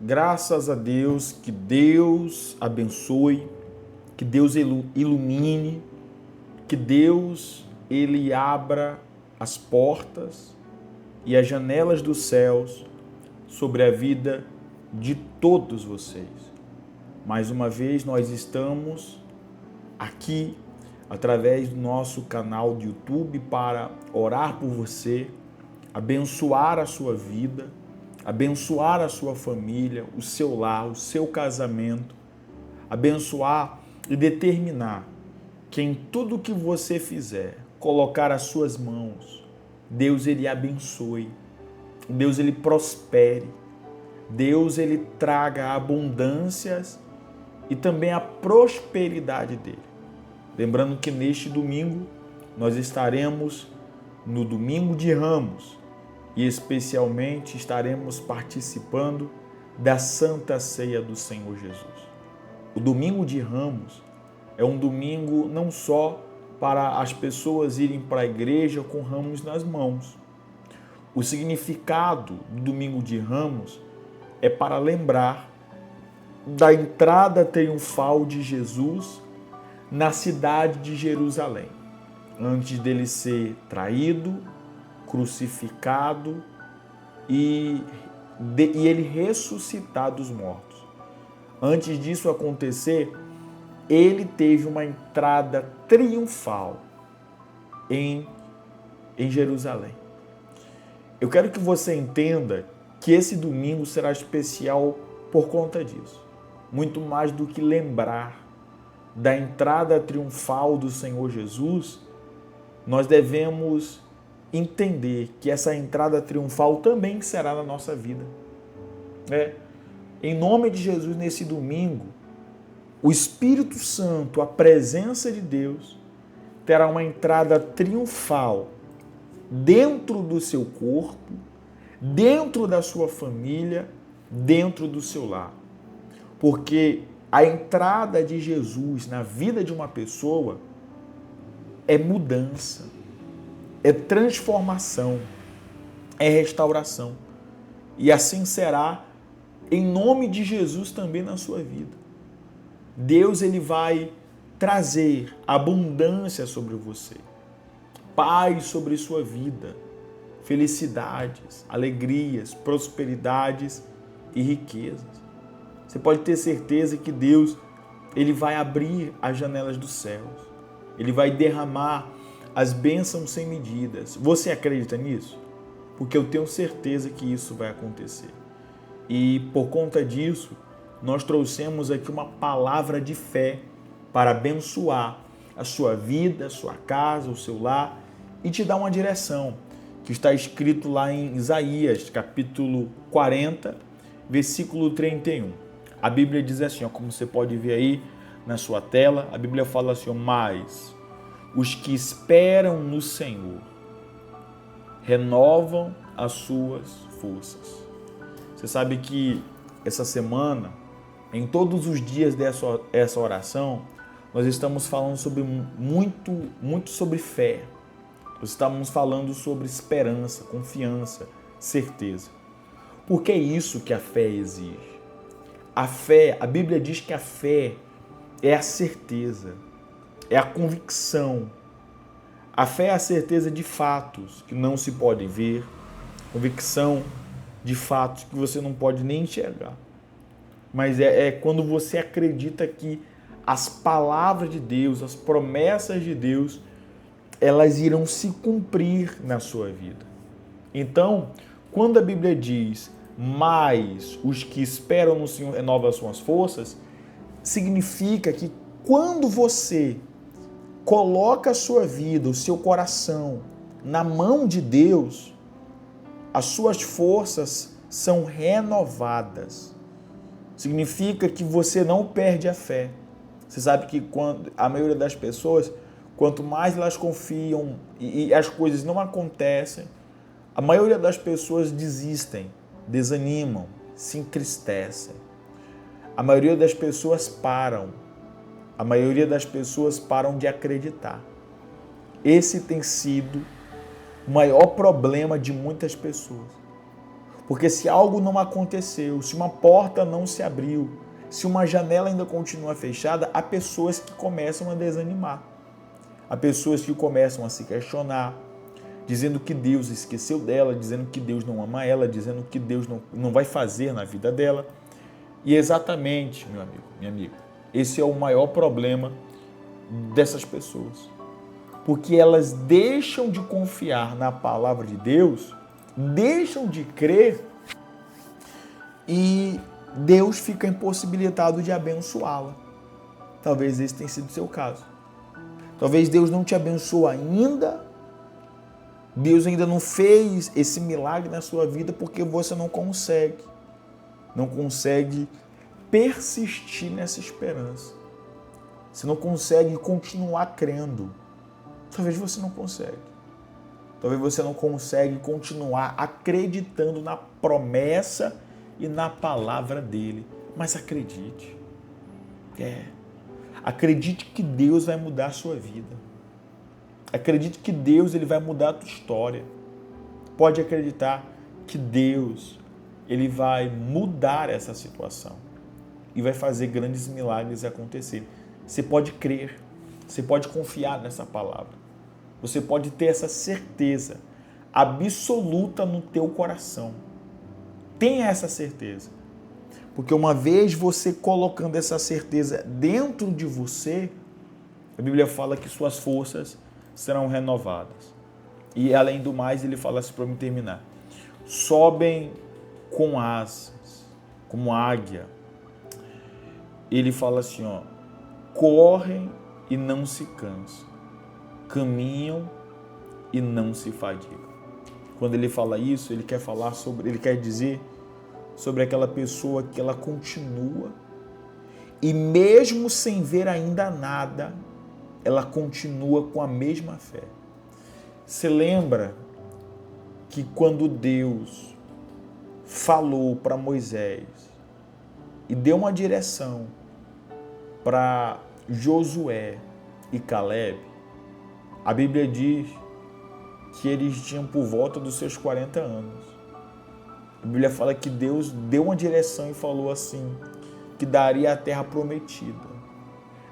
Graças a Deus, que Deus abençoe, que Deus ilumine, que Deus ele abra as portas e as janelas dos céus sobre a vida de todos vocês. Mais uma vez nós estamos aqui através do nosso canal do YouTube para orar por você, abençoar a sua vida, abençoar a sua família, o seu lar, o seu casamento, abençoar e determinar que em tudo que você fizer, colocar as suas mãos, Deus ele abençoe, Deus ele prospere, Deus ele traga abundâncias e também a prosperidade dele. Lembrando que neste domingo nós estaremos no Domingo de Ramos e especialmente estaremos participando da Santa Ceia do Senhor Jesus. O Domingo de Ramos é um domingo não só para as pessoas irem para a igreja com ramos nas mãos. O significado do Domingo de Ramos é para lembrar da entrada triunfal de Jesus na cidade de Jerusalém, antes dele ser traído, crucificado e ele ressuscitar dos mortos. Antes disso acontecer, ele teve uma entrada triunfal em Jerusalém. Eu quero que você entenda que esse domingo será especial por conta disso. Muito mais do que lembrar da entrada triunfal do Senhor Jesus, nós devemos entender que essa entrada triunfal também será na nossa vida. Em nome de Jesus, nesse domingo, o Espírito Santo, a presença de Deus, terá uma entrada triunfal dentro do seu corpo, dentro da sua família, dentro do seu lar. Porque a entrada de Jesus na vida de uma pessoa é mudança, é transformação, é restauração. E assim será em nome de Jesus também na sua vida. Deus ele vai trazer abundância sobre você, paz sobre sua vida, felicidades, alegrias, prosperidades e riquezas. Você pode ter certeza que Deus ele vai abrir as janelas dos céus. Ele vai derramar as bênçãos sem medidas. Você acredita nisso? Porque eu tenho certeza que isso vai acontecer. E por conta disso, nós trouxemos aqui uma palavra de fé para abençoar a sua vida, a sua casa, o seu lar e te dar uma direção, que está escrito lá em Isaías, capítulo 40, versículo 31. A Bíblia diz assim, como você pode ver aí na sua tela, a Bíblia fala assim, mas os que esperam no Senhor renovam as suas forças. Você sabe que essa semana, em todos os dias dessa oração, nós estamos falando sobre muito sobre fé. Nós estamos falando sobre esperança, confiança, certeza. Porque é isso que a fé exige. A fé, a Bíblia diz que a fé é a certeza, é a convicção. A fé é a certeza de fatos que não se podem ver, convicção de fatos que você não pode nem enxergar. Mas é quando você acredita que as palavras de Deus, as promessas de Deus, elas irão se cumprir na sua vida. Então, quando a Bíblia diz, mas os que esperam no Senhor renovam as suas forças, significa que quando você coloca a sua vida, o seu coração na mão de Deus, as suas forças são renovadas. Significa que você não perde a fé. Você sabe que quando a maioria das pessoas, quanto mais elas confiam e as coisas não acontecem, a maioria das pessoas desistem, desanimam, se entristecem. A maioria das pessoas param. A maioria das pessoas param de acreditar. Esse tem sido o maior problema de muitas pessoas. Porque se algo não aconteceu, se uma porta não se abriu, se uma janela ainda continua fechada, há pessoas que começam a desanimar. Há pessoas que começam a se questionar, dizendo que Deus esqueceu dela, dizendo que Deus não ama ela, dizendo que Deus não vai fazer na vida dela. E exatamente, meu amigo, minha amiga, esse é o maior problema dessas pessoas. Porque elas deixam de confiar na palavra de Deus, deixam de crer e Deus fica impossibilitado de abençoá-la. Talvez esse tenha sido o seu caso. Talvez Deus não te abençoe ainda, Deus ainda não fez esse milagre na sua vida porque você não consegue persistir nessa esperança. Você não consegue continuar crendo. Talvez você não consegue. Talvez você não consegue continuar acreditando na promessa e na palavra dele. Mas acredite. Acredite que Deus vai mudar a sua vida. Acredite que Deus ele vai mudar a tua história. Pode acreditar que Deus ele vai mudar essa situação e vai fazer grandes milagres acontecerem. Você pode crer, você pode confiar nessa palavra. Você pode ter essa certeza absoluta no teu coração. Tenha essa certeza. Porque uma vez você colocando essa certeza dentro de você, a Bíblia fala que suas forças serão renovadas. E além do mais, ele fala assim para mim terminar. Sobem com asas, como águia. Ele fala assim, correm e não se cansam, caminham e não se fadigam. Quando ele fala isso, ele quer dizer sobre aquela pessoa que ela continua e mesmo sem ver ainda nada, ela continua com a mesma fé. Você lembra que quando Deus falou para Moisés e deu uma direção para Josué e Caleb, a Bíblia diz que eles tinham por volta dos seus 40 anos. A Bíblia fala que Deus deu uma direção e falou assim, que daria a terra prometida.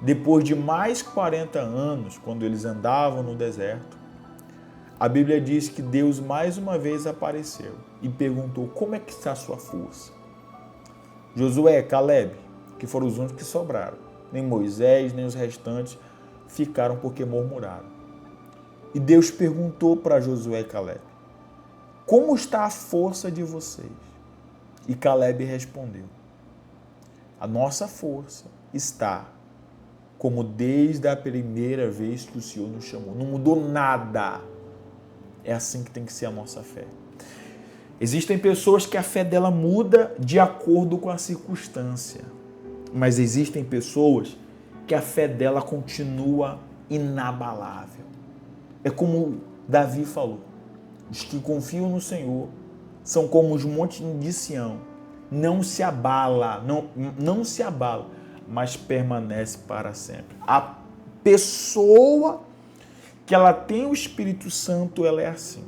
Depois de mais 40 anos, quando eles andavam no deserto, a Bíblia diz que Deus mais uma vez apareceu e perguntou, como é que está a sua força? Josué, Caleb, que foram os únicos que sobraram. Nem Moisés, nem os restantes ficaram porque murmuraram. E Deus perguntou para Josué e Caleb, como está a força de vocês? E Caleb respondeu, a nossa força está como desde a primeira vez que o Senhor nos chamou. Não mudou nada. É assim que tem que ser a nossa fé. Existem pessoas que a fé dela muda de acordo com a circunstância. Mas existem pessoas que a fé dela continua inabalável. É como Davi falou. Os que confiam no Senhor são como os montes de Sião. Não se abala, não se abala, mas permanece para sempre. A pessoa que ela tem o Espírito Santo, ela é assim.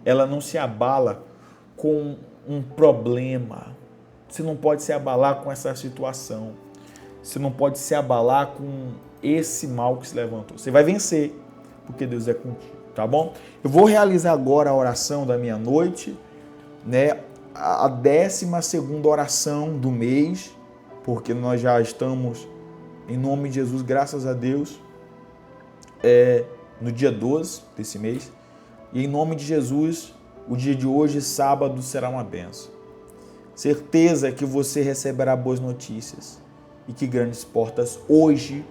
Ela não se abala com um problema. Você não pode se abalar com essa situação. Você não pode se abalar com esse mal que se levantou. Você vai vencer, porque Deus é contigo, tá bom? Eu vou realizar agora a oração da minha noite, né? A 12ª oração do mês, porque nós já estamos, em nome de Jesus, graças a Deus, no dia 12 desse mês. E em nome de Jesus, o dia de hoje, sábado, será uma bênção. Certeza que você receberá boas notícias e que grandes portas hoje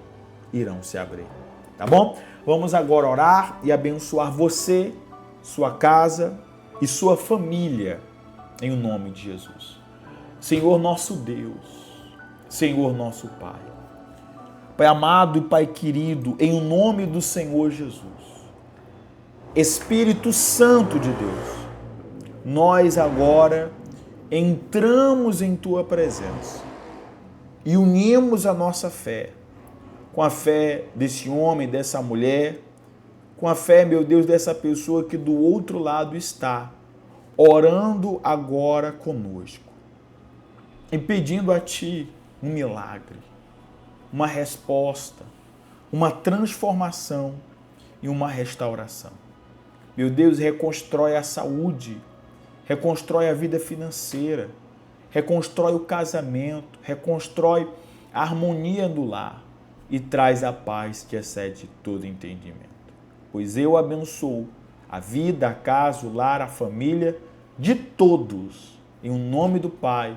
irão se abrir. Tá bom? Vamos agora orar e abençoar você, sua casa e sua família, em nome de Jesus. Senhor nosso Deus, Senhor nosso Pai, Pai amado e Pai querido, em nome do Senhor Jesus, Espírito Santo de Deus, nós agora entramos em Tua presença e unimos a nossa fé com a fé desse homem, dessa mulher, com a fé, meu Deus, dessa pessoa que do outro lado está, orando agora conosco e pedindo a Ti um milagre, uma resposta, uma transformação e uma restauração. Meu Deus, reconstrói a saúde, reconstrói a vida financeira, reconstrói o casamento, reconstrói a harmonia do lar e traz a paz que excede todo entendimento. Pois eu abençoo a vida, a casa, o lar, a família de todos, em nome do Pai,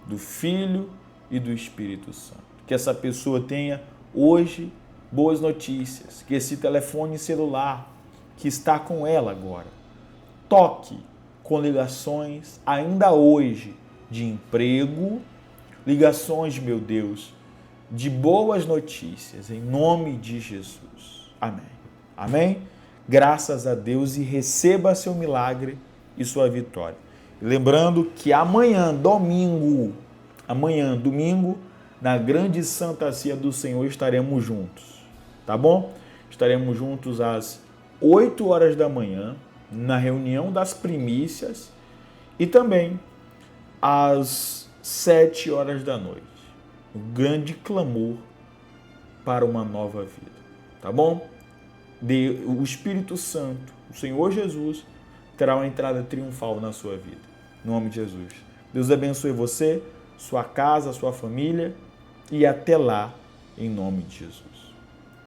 do Filho e do Espírito Santo. Que essa pessoa tenha hoje boas notícias, que esse telefone celular que está com ela agora toque com ligações ainda hoje de emprego, ligações, meu Deus, de boas notícias, em nome de Jesus. Amém. Amém? Graças a Deus e receba seu milagre e sua vitória. Lembrando que amanhã, domingo, na grande Santa Ceia do Senhor, estaremos juntos, tá bom? Estaremos juntos às 8 horas da manhã, na reunião das primícias e também às 7 horas da noite. Um grande clamor para uma nova vida, tá bom? O Espírito Santo, o Senhor Jesus, terá uma entrada triunfal na sua vida. Em nome de Jesus. Deus abençoe você, sua casa, sua família e até lá, em nome de Jesus.